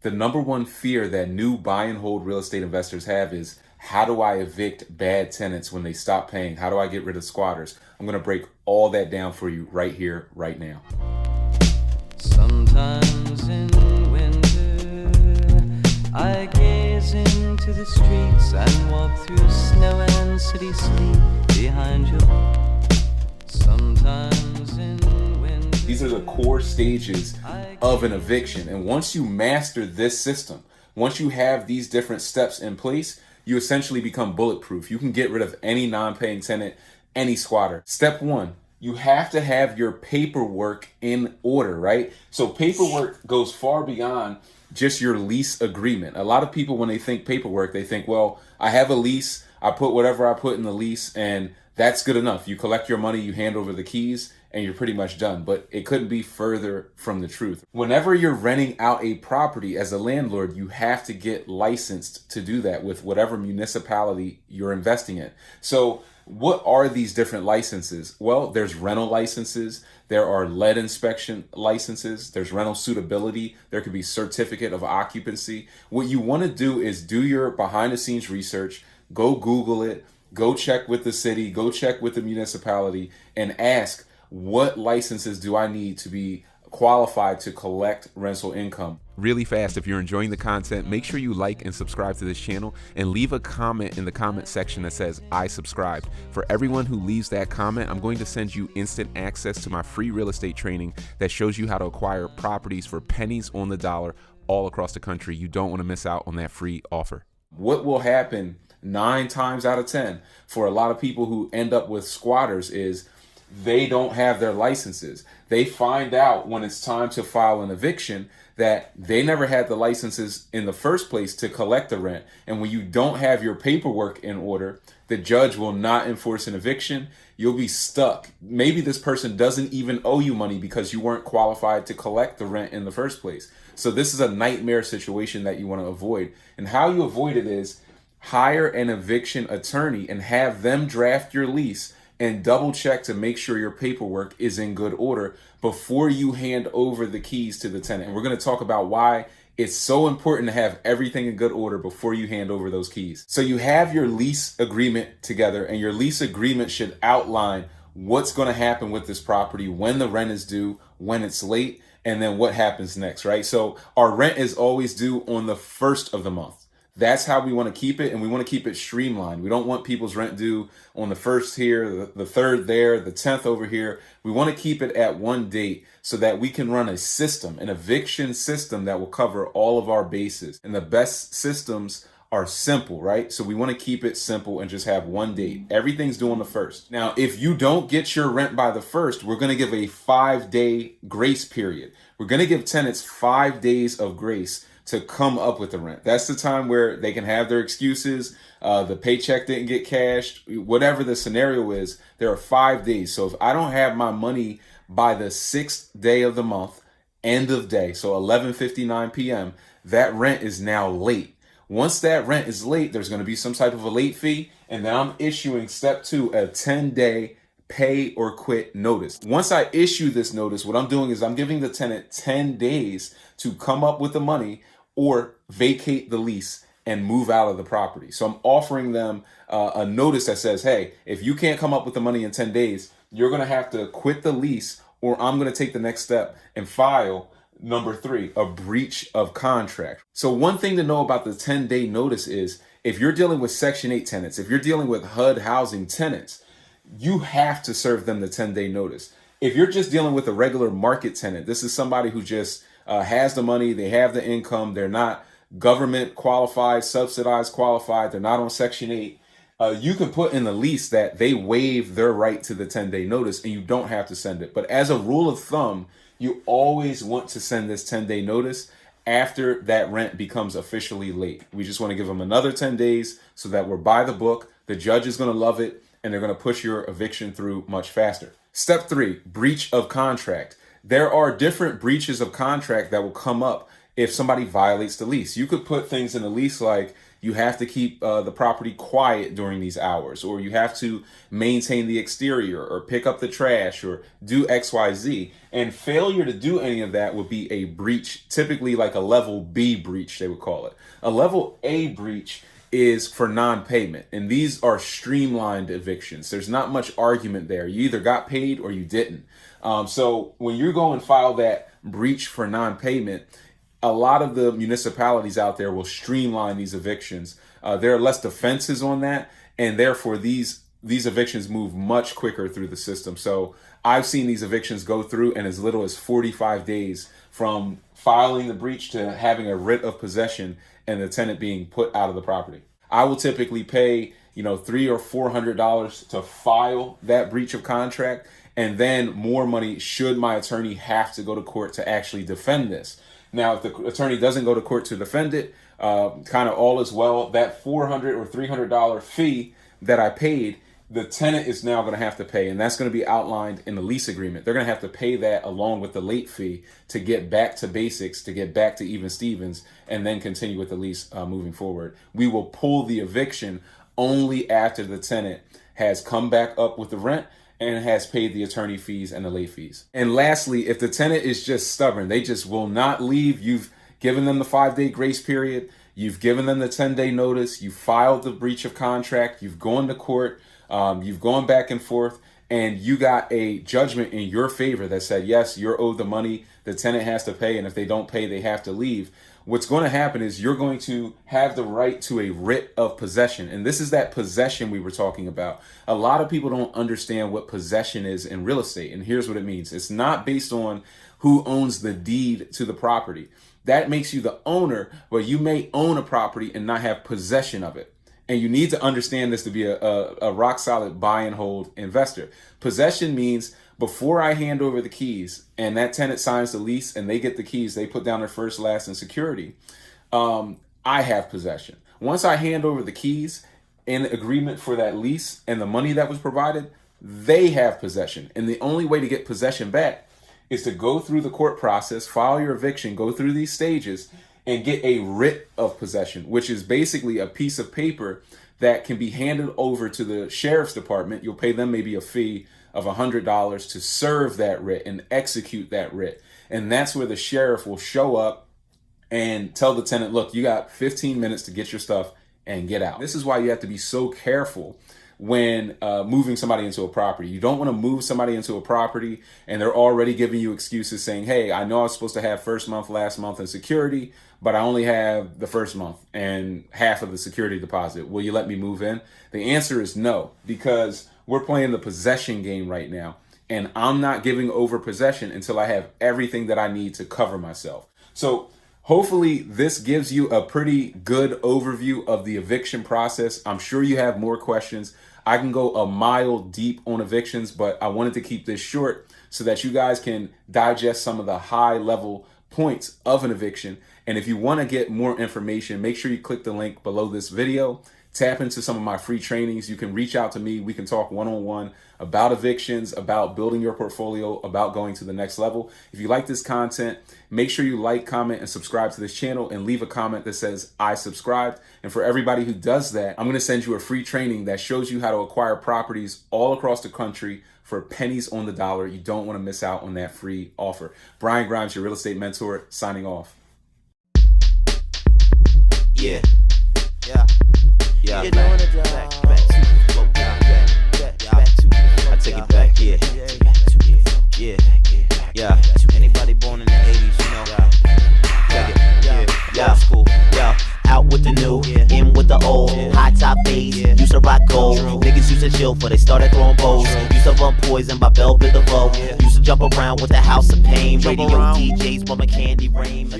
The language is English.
The number one fear that new buy and hold real estate investors have is, how do I evict bad tenants when they stop paying? How do I get rid of squatters? I'm going to break all that down for you right here, right now. Sometimes in winter, I gaze into the streets and walk through snow and city sleep behind you. Sometimes in winter. These are the core stages of an eviction. And once you master this system, once you have these different steps in place, you essentially become bulletproof. You can get rid of any non-paying tenant, any squatter. Step one, you have to have your paperwork in order, right? So paperwork goes far beyond just your lease agreement. A lot of people, when they think paperwork, they think, well, I have a lease, I put whatever I put in the lease, and that's good enough. You collect your money, you hand over the keys, and you're pretty much done. But it couldn't be further from the truth. Whenever you're renting out a property as a landlord, you have to get licensed to do that with whatever municipality you're investing in. So what are these different licenses? Well, there's rental licenses, there are lead inspection licenses, there's rental suitability, there could be certificate of occupancy. What you want to do is do your behind the scenes research, go Google it, go check with the city, go check with the municipality, and ask, what licenses do I need to be qualified to collect rental income? Really fast, if you're enjoying the content, make sure you like and subscribe to this channel and leave a comment in the comment section that says I subscribed. For everyone who leaves that comment, I'm going to send you instant access to my free real estate training that shows you how to acquire properties for pennies on the dollar all across the country. You don't want to miss out on that free offer. What will happen 9 times out of 10 for a lot of people who end up with squatters is they don't have their licenses. They find out when it's time to file an eviction that they never had the licenses in the first place to collect the rent. And when you don't have your paperwork in order, the judge will not enforce an eviction. You'll be stuck. Maybe this person doesn't even owe you money because you weren't qualified to collect the rent in the first place. So this is a nightmare situation that you want to avoid. And how you avoid it is hire an eviction attorney and have them draft your lease and double check to make sure your paperwork is in good order before you hand over the keys to the tenant. And we're going to talk about why it's so important to have everything in good order before you hand over those keys. So you have your lease agreement together, and your lease agreement should outline what's going to happen with this property, when the rent is due, when it's late, and then what happens next, right? So our rent is always due on the first of the month. That's how we want to keep it, and we want to keep it streamlined. We don't want people's rent due on the first here, the third there, the 10th over here. We want to keep it at one date so that we can run a system, an eviction system that will cover all of our bases. And the best systems are simple, right? So we want to keep it simple and just have one date. Everything's due on the first. Now, if you don't get your rent by the first, we're going to give a 5-day grace period. We're going to give tenants 5 days of grace to come up with the rent. That's the time where they can have their excuses. The paycheck didn't get cashed, whatever the scenario is. There are 5 days. So if I don't have my money by the 6th day of the month, end of day, so 11:59 p.m., that rent is now late. Once that rent is late, there's going to be some type of a late fee, and then I'm issuing step 2, a 10-day pay or quit notice. Once I issue this notice, what I'm doing is I'm giving the tenant 10 days to come up with the money or vacate the lease and move out of the property. So I'm offering them a notice that says, hey, if you can't come up with the money in 10 days, you're going to have to quit the lease, or I'm going to take the next step and file number 3, a breach of contract. So one thing to know about the 10-day notice is if you're dealing with Section 8 tenants, if you're dealing with HUD housing tenants, you have to serve them the 10-day notice. If you're just dealing with a regular market tenant, this is somebody who just has the money, they have the income, they're not government qualified, subsidized qualified, they're not on Section 8, you can put in the lease that they waive their right to the 10-day notice and you don't have to send it. But as a rule of thumb, you always want to send this 10-day notice after that rent becomes officially late. We just want to give them another 10 days so that we're by the book. The judge is going to love it, and they're going to push your eviction through much faster. Step 3, breach of contract. There are different breaches of contract that will come up if somebody violates the lease. You could put things in the lease like you have to keep the property quiet during these hours, or you have to maintain the exterior, or pick up the trash, or do XYZ. And failure to do any of that would be a breach, typically like a level B breach, they would call it. A level A breach is for non-payment, and these are streamlined evictions. There's not much argument there. You either got paid or you didn't. So when you go and file that breach for non-payment, a lot of the municipalities out there will streamline these evictions. There are less defenses on that, and therefore these evictions move much quicker through the system. So I've seen these evictions go through in as little as 45 days from filing the breach to having a writ of possession and the tenant being put out of the property. I will typically pay, $300 or $400 to file that breach of contract, and then more money should my attorney have to go to court to actually defend this. Now, if the attorney doesn't go to court to defend it, kind of all is well. That $400 or $300 fee that I paid, the tenant is now going to have to pay, and that's going to be outlined in the lease agreement. They're going to have to pay that along with the late fee to get back to basics, to get back to even Stevens, and then continue with the lease moving forward. We will pull the eviction only after the tenant has come back up with the rent and has paid the attorney fees and the late fees. And lastly, if the tenant is just stubborn, they just will not leave, you've given them the 5-day grace period, you've given them the 10-day notice, you filed the breach of contract, you've gone to court, you've gone back and forth, and you got a judgment in your favor that said, yes, you're owed the money, the tenant has to pay, and if they don't pay, they have to leave. What's going to happen is you're going to have the right to a writ of possession. And this is that possession we were talking about. A lot of people don't understand what possession is in real estate. And here's what it means. It's not based on who owns the deed to the property. That makes you the owner, but you may own a property and not have possession of it. And you need to understand this to be a rock solid buy and hold investor. Possession means before I hand over the keys and that tenant signs the lease and they get the keys, they put down their first, last, and security. I have possession. Once I hand over the keys in agreement for that lease and the money that was provided, they have possession. And the only way to get possession back is to go through the court process, file your eviction, go through these stages, and get a writ of possession, which is basically a piece of paper that can be handed over to the sheriff's department. You'll pay them maybe a fee of $100 to serve that writ and execute that writ. And that's where the sheriff will show up and tell the tenant, look, you got 15 minutes to get your stuff and get out. This is why you have to be so careful when moving somebody into a property. You don't want to move somebody into a property and they're already giving you excuses saying, hey, I know I was supposed to have first month, last month, and security, but I only have the first month and half of the security deposit. Will you let me move in? The answer is no, because we're playing the possession game right now, and I'm not giving over possession until I have everything that I need to cover myself. So hopefully this gives you a pretty good overview of the eviction process. I'm sure you have more questions. I can go a mile deep on evictions, but I wanted to keep this short so that you guys can digest some of the high level points of an eviction. And if you want to get more information, make sure you click the link below this video. Tap into some of my free trainings. You can reach out to me. We can talk one-on-one about evictions, about building your portfolio, about going to the next level. If you like this content, make sure you like, comment, and subscribe to this channel and leave a comment that says, I subscribed. And for everybody who does that, I'm going to send you a free training that shows you how to acquire properties all across the country for pennies on the dollar. You don't want to miss out on that free offer. Brian Grimes, your real estate mentor, signing off. Yeah. You're doing a job. Back to the flow. I take it back, yeah. Anybody born in the 80s, you know. Yeah. School. Out with the new, in with the old. High top bass, used to rock gold. Niggas used to chill before they started throwing bows. Used to run poison by Bell Biv. Used to jump around with the House of Pain. Radio DJs bumping Candy Rain.